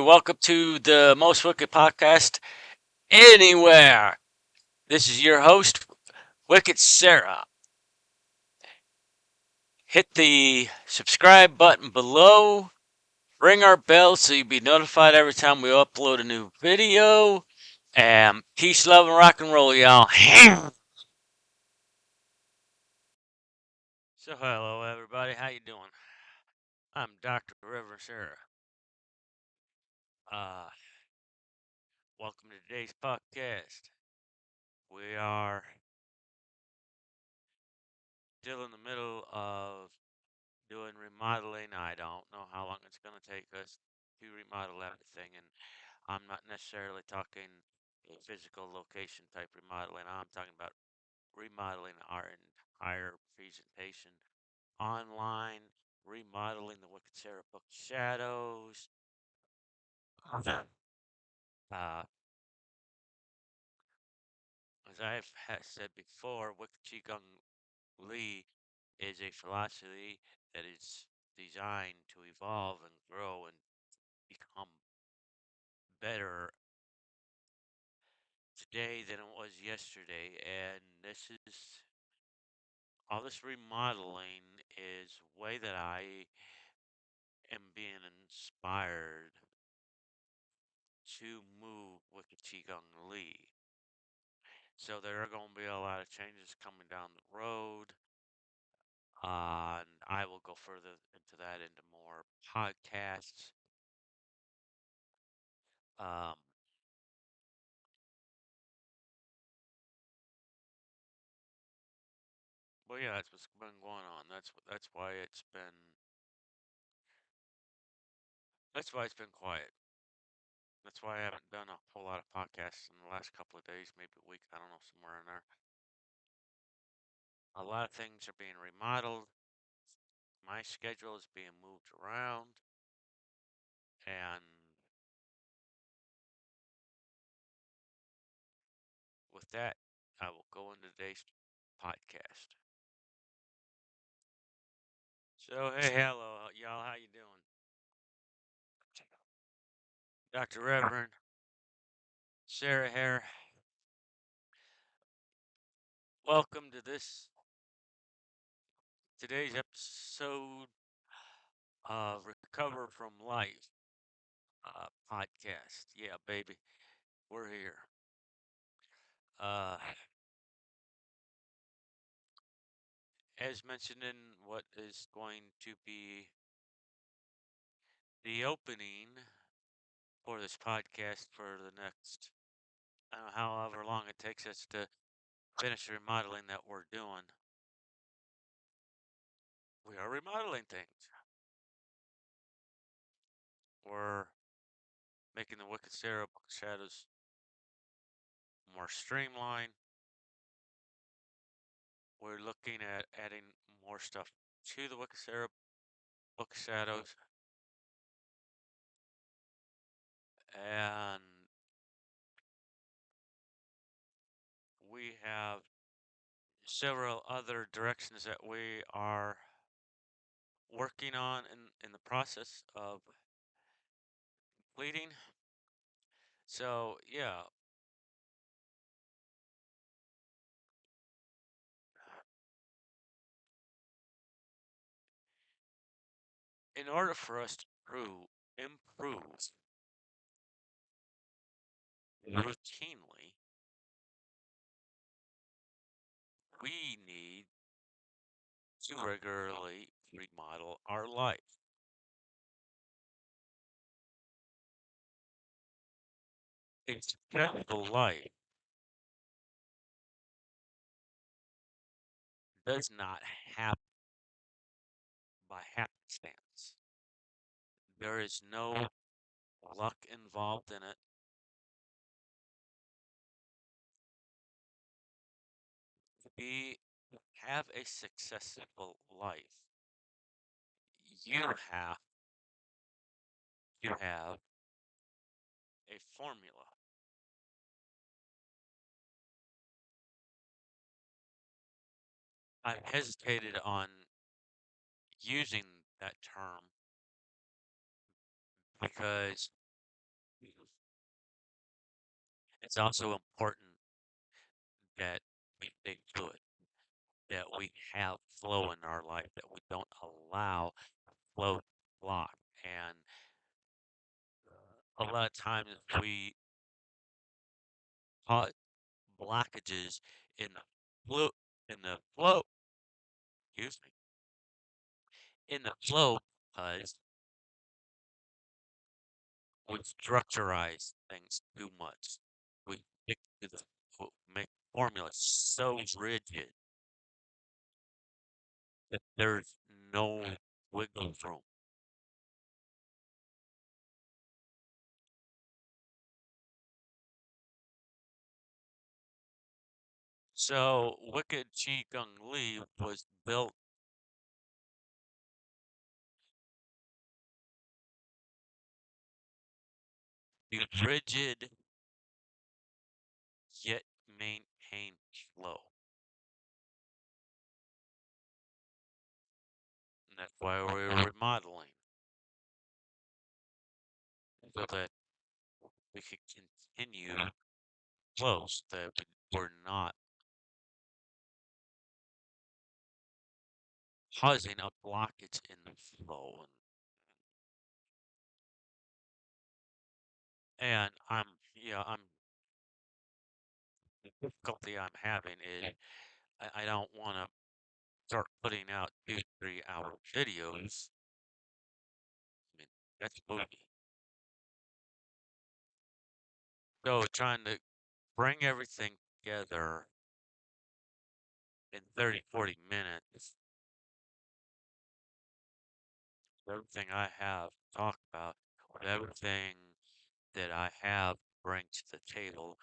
welcome to the Most Wicked podcast anywhere. This is your host, Wicked Sarah. Hit the subscribe button below, ring our bell so you'll be notified every time we upload a new video. And peace, love, and rock and roll, y'all. So, hello, everybody. How you doing? I'm Dr. Reverend Sarah. Uh, Welcome to today's podcast. We are still in the middle of doing remodeling. I don't know how long it's going to take us to remodel everything, and I'm not necessarily talking a physical location type remodeling. I'm talking about remodeling our entire presentation online, remodeling the Wicked Sarah Book Shadows. Uh, as I've said before, Wicked Qigong Li is a philosophy that is designed to evolve and grow and become better today than it was yesterday, and this is all this remodeling is way that I am being inspired to move with the Qigong Li. So there are going to be a lot of changes coming down the road, and I will go further into that into more podcasts. Um, but yeah, that's what's been going on. That's why it's been quiet. That's why I haven't done a whole lot of podcasts in the last couple of days, maybe a week. I don't know, somewhere in there. A lot of things are being remodeled. My schedule is being moved around. And with that, I will go into today's podcast. So, hey, hello, y'all. How you doing? Dr. Reverend Sarah here. Welcome to today's episode of Recover from Life podcast. Yeah, baby, we're here. Uh, as mentioned in what is going to be the opening for this podcast for the next, however long it takes us to finish the remodeling that we're doing. We are remodeling things. We're making the Wicked Sarah Book Shadows more streamlined. We're looking at adding more stuff to the Wicked Sarah Book Shadows. And we have several other directions that we are working on in the process of completing. So, yeah, in order for us to improve routinely, we need to regularly remodel our life. A successful life does not happen by happenstance. There is no luck involved in it. To have a successful life, you have to have a formula. I've hesitated on using that term because It's also important that we stay fluid, that we have flow in our life, that we don't allow flow to block. And a lot of times we cause blockages in the flow, in the flow, excuse me, in the flow because we structurize things too much. We stick to the make formula so rigid that there's no wiggle room. So Wicked Chi Kung Lee was built to be rigid yet maintain flow. And that's why we're remodeling so that we could continue close, that we're not causing a blockage in the flow. And the difficulty I'm having is I don't want to start putting out 2, 3 hour videos. I mean, that's movie. So trying to bring everything together in 30, 40 minutes, everything I have to talk about, with everything that I have to bring to the table,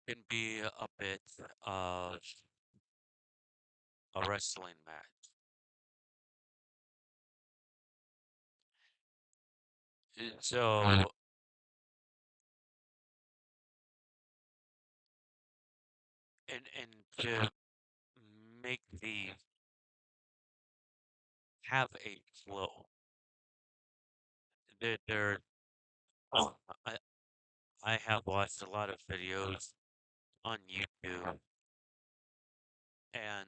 can be a bit of a wrestling match. So, and to make the have a flow, there, oh, I have watched a lot of videos on YouTube, and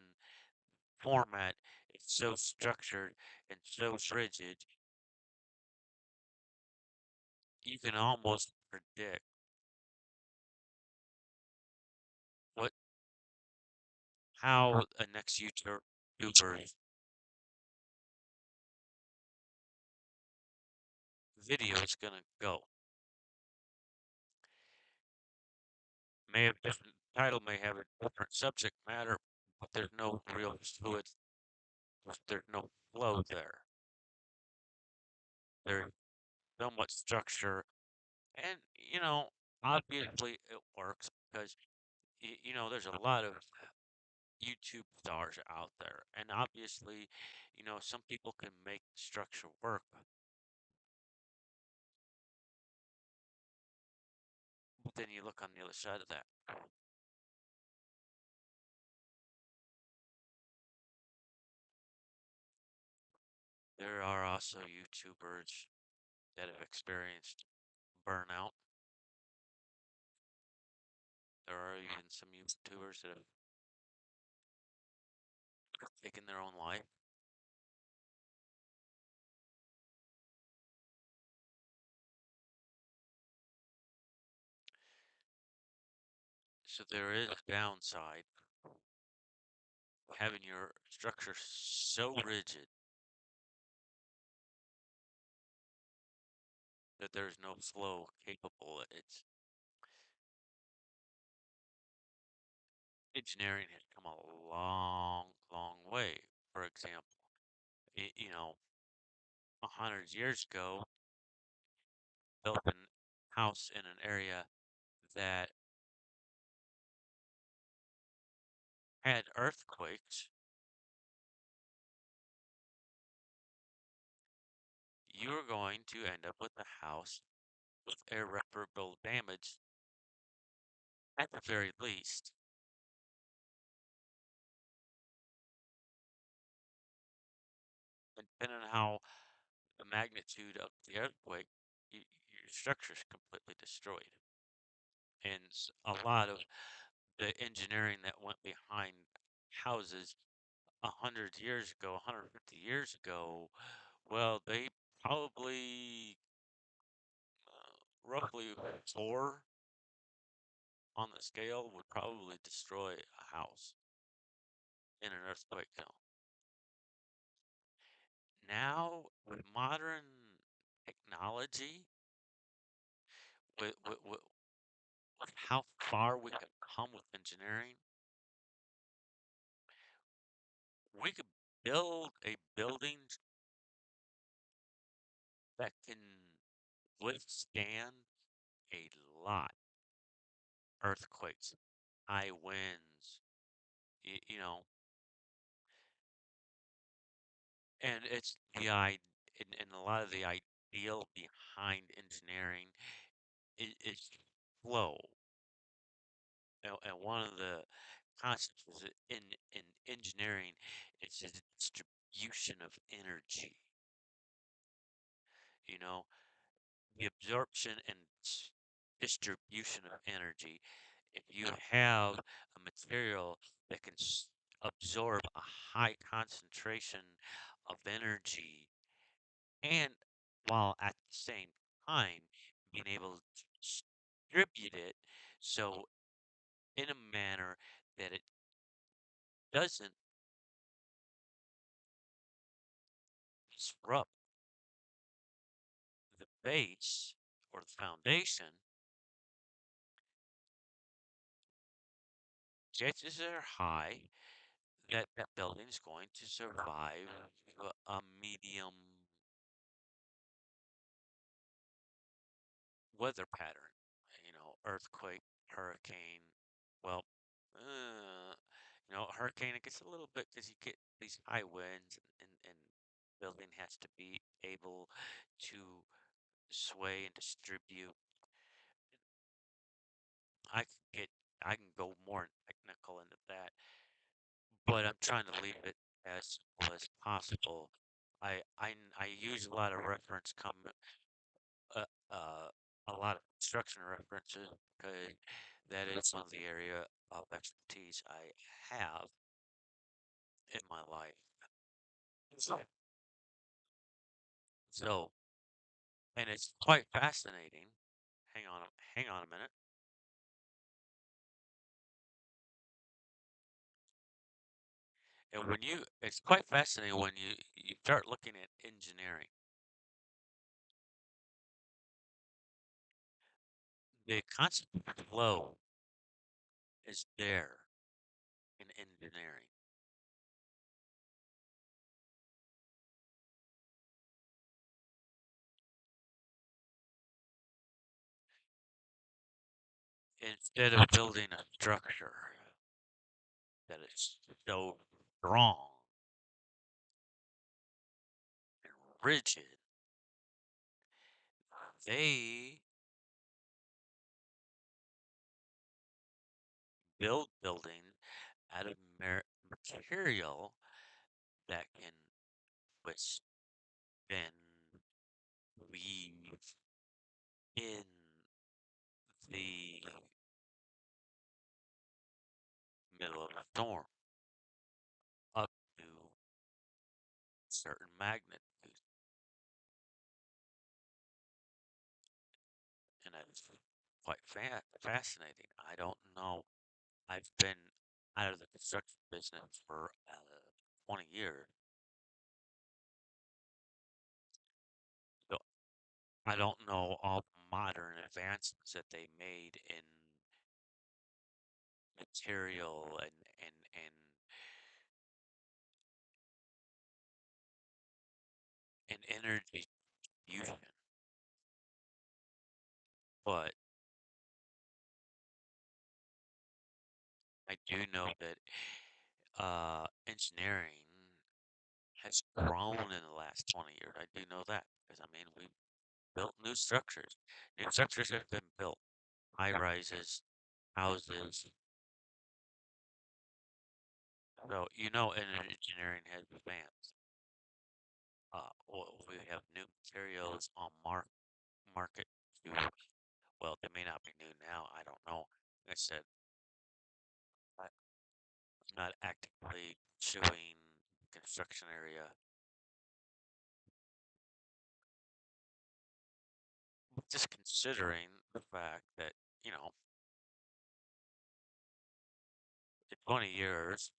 format is so structured and so rigid, you can almost predict what how a next YouTuber's video is gonna go. May have different title, may have a different subject matter, but there's no real fluid, there's no flow there. There's so much structure, and obviously it works because there's a lot of YouTube stars out there, and obviously, some people can make structure work, but then you look on the other side of that. There are also YouTubers that have experienced burnout. There are even some YouTubers that have taken their own life. So there is a downside having your structure so rigid that there's no flow capable. It's engineering has come a long, long way. For example, 100 years ago, built a house in an area that had earthquakes, you're going to end up with a house with irreparable damage at the very least. And depending on how the magnitude of the earthquake, your structure is completely destroyed. and a lot of the engineering that went behind houses 100 years ago, 150 years ago, well, they probably roughly four on the scale would probably destroy a house in an earthquake zone. Now, with modern technology, with how far we have come with engineering, we could build a building that can withstand a lot earthquakes, high winds, you know, and it's and a lot of the ideal behind engineering is flow. And one of the concepts is in engineering, it's the distribution of energy, you know, the absorption and distribution of energy. If you have a material that can absorb a high concentration of energy, and while at the same time being able to distribute it so in a manner that it doesn't disrupt the base or the foundation, chances are high that that building is going to survive a medium weather pattern, earthquake, hurricane. Well, hurricane, it gets a little bit because you get these high winds and building has to be able to sway and distribute. I can get, I can go more technical into that, but I'm trying to leave it as simple as possible. I use a lot of uh, uh, a lot of construction references because that is some of the area of expertise I have in my life. So, so, and it's quite fascinating. Hang on, hang on a minute. And it's quite fascinating when you start looking at engineering. The concept of flow is there in engineering. Instead of building a structure that is so strong and rigid, they build buildings out of material that can withstand, weave in the middle of a storm up to certain magnitude. And that's quite fascinating. I don't know. I've been out of the construction business for 20 years, so I don't know all the modern advancements that they made in material and energy fusion. But I do know that engineering has grown in the last 20 years. I do know that because I mean we built new structures. New structures have been built, high rises, houses. So and engineering has advanced. We have new materials on market to well, they may not be new now. I don't know. Like I said, I'm not actively pursuing construction area. Just considering the fact that, you know, in 20 years,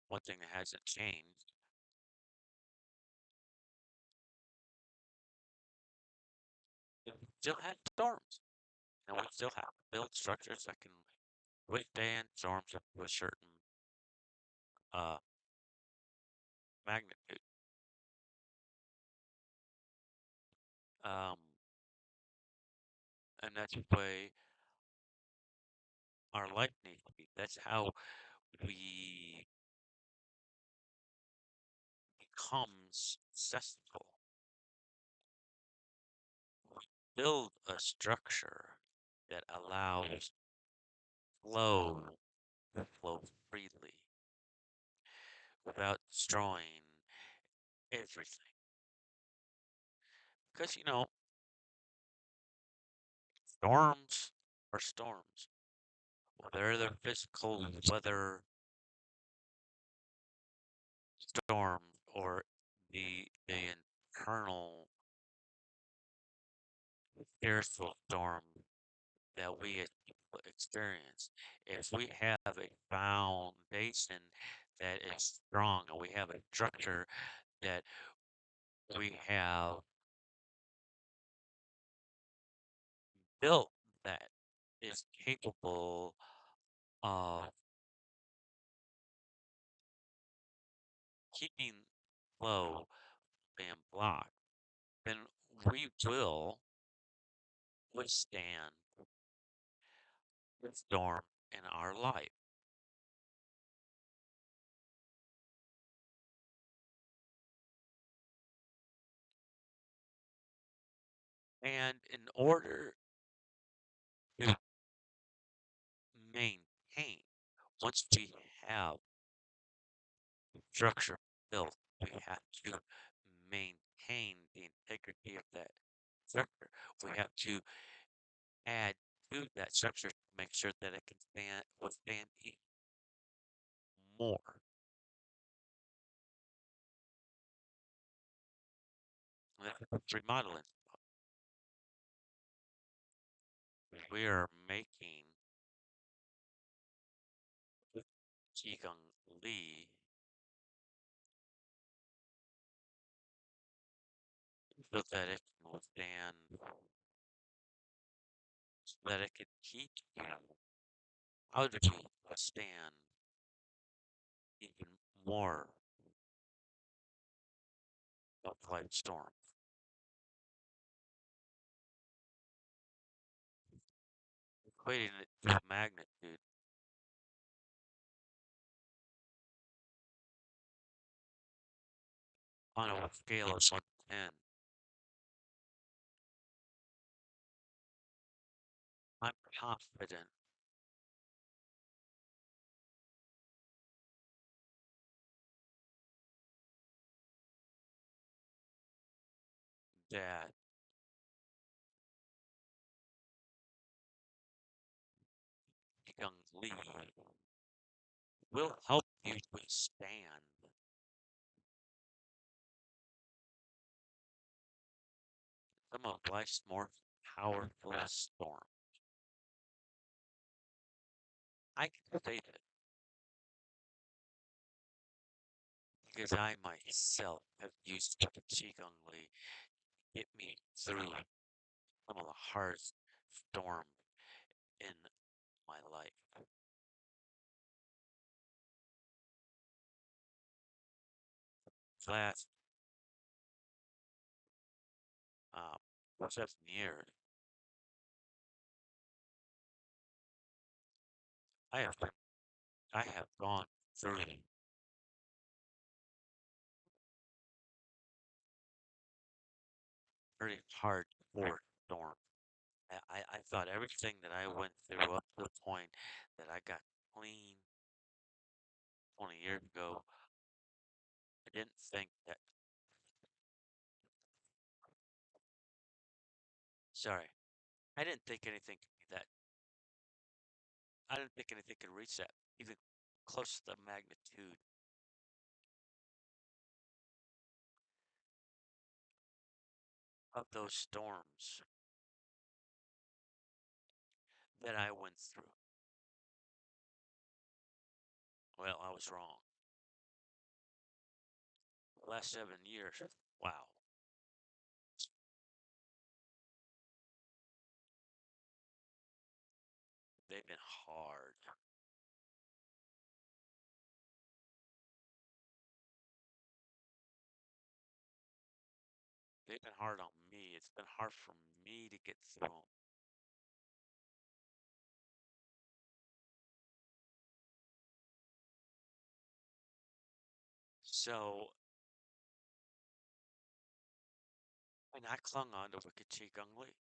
one thing that hasn't changed, we still have storms. And we still have to build structures that can withstand storms up to a certain uh, magnitude. Um, and that's the way our life needs to be. That's how we become successful. We build a structure that allows flow to flow freely without destroying everything. Because, you know, storms are storms. Whether they're physical weather storm or the internal spiritual storm that we as people experience. If we have a foundation that is strong and we have a structure that we have built that is capable of keeping flow and block, then we will withstand the storm in our life. And in order to maintain, once we have structure built, we have to maintain the integrity of that structure. We have to add to that structure to make sure that it can withstand even more. And that's remodeling. We are making Qigong Li so that it can withstand, so that it can teach you how to withstand even more of life storms. Equating it to magnitude, on a scale of 1 to 10, I'm confident that young Lee will help you withstand some of life's more powerful storms. I can say that because I myself have used Qigong Li to get me through some of the hardest storms in my life. Last 7 years, I have I have gone through very hard core storm. I thought everything that I went through up to the point that I got clean 20 years ago, I didn't think that Sorry. I didn't think anything could be that. I didn't think anything could reach that, even close to the magnitude of those storms that I went through. Well, I was wrong. The last 7 years, wow, they've been hard. They've been hard on me. It's been hard for me to get through 'em. So, and I clung on to Wicked Cheek Lee.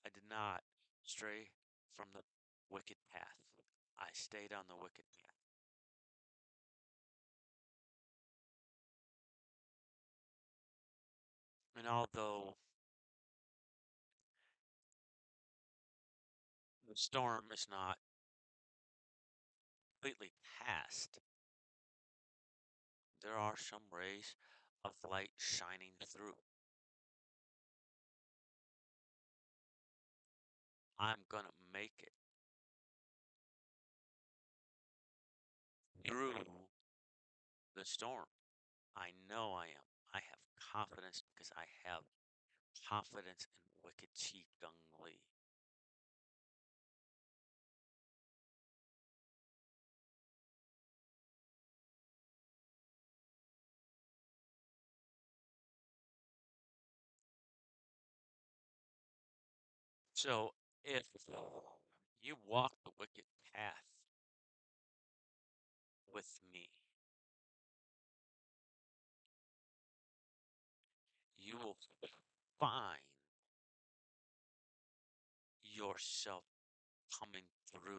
I did not stray from the wicked path. I stayed on the wicked path. And although the storm is not completely past, there are some rays of light shining through. I'm gonna make it through the storm. I know I am. I have confidence because I have confidence in Wicked Chief Gung Lee. So if you walk the wicked path with me, you will find yourself coming through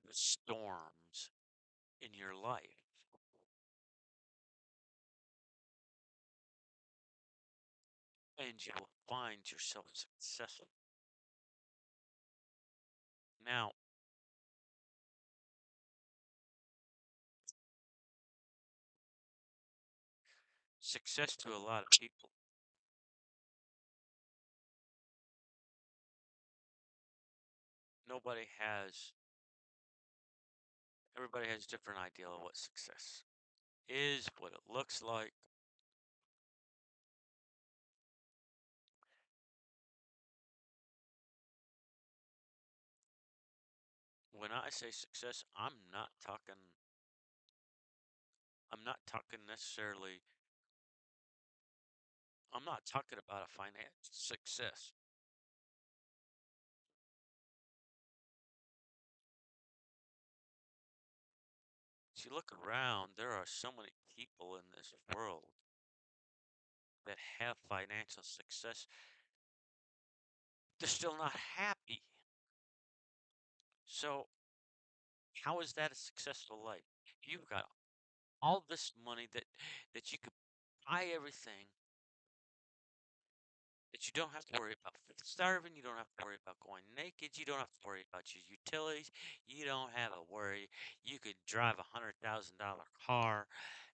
the storms in your life, and you will find yourself successful. Now, success to a lot of people, nobody has, everybody has a different idea of what success is, what it looks like. When I say success, I'm not talking necessarily, I'm not talking about a financial success. As you look around, there are so many people in this world that have financial success. They're still not happy. So, how is that a successful life? You've got all this money that you could buy everything, that you don't have to worry about starving, you don't have to worry about going naked, you don't have to worry about your utilities, you don't have a worry. You could drive $100,000 car,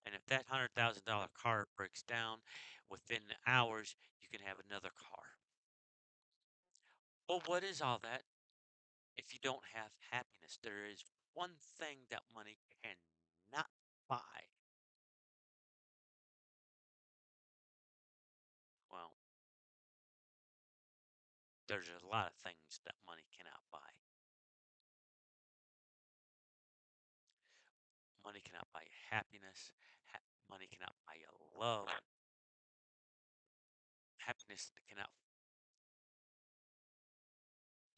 and if that $100,000 car breaks down within hours, you can have another car. Well, what is all that if you don't have happiness? There is one thing that money cannot buy. Well, there's a lot of things that money cannot buy. Money cannot buy you happiness. Money cannot buy you love. Happiness cannot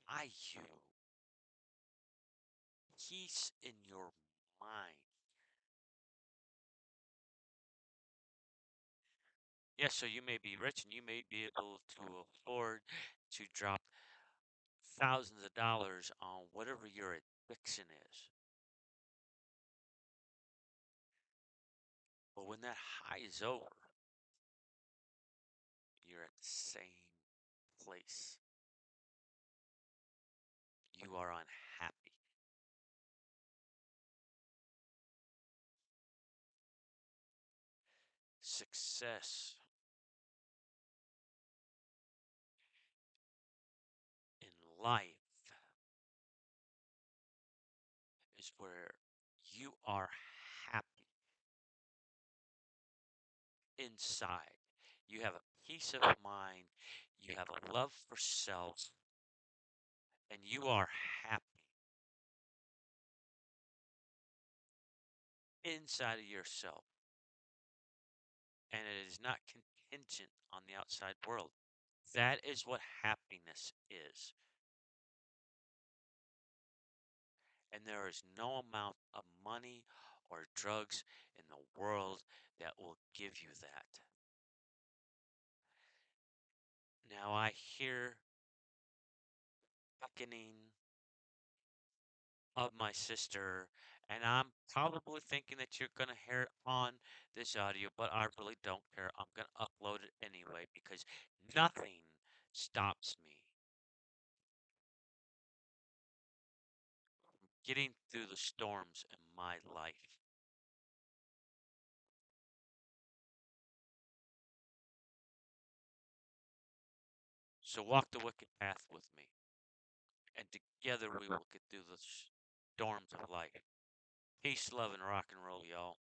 buy you peace in your mind. Yes, so you may be rich and you may be able to afford to drop thousands of dollars on whatever your addiction is. But when that high is over, you're at the same place. You are unhappy. Success in life is where you are happy inside. You have a peace of mind, you have a love for self, and you are happy inside of yourself. And it is not contingent on the outside world. That is what happiness is. And there is no amount of money or drugs in the world that will give you that. Now I hear beckoning of my sister, and I'm probably thinking that you're going to hear it on this audio, but I really don't care. I'm going to upload it anyway because nothing stops me from getting through the storms in my life. So walk the wicked path with me, and together we will get through the storms of life. Peace, love, and rock and roll, y'all.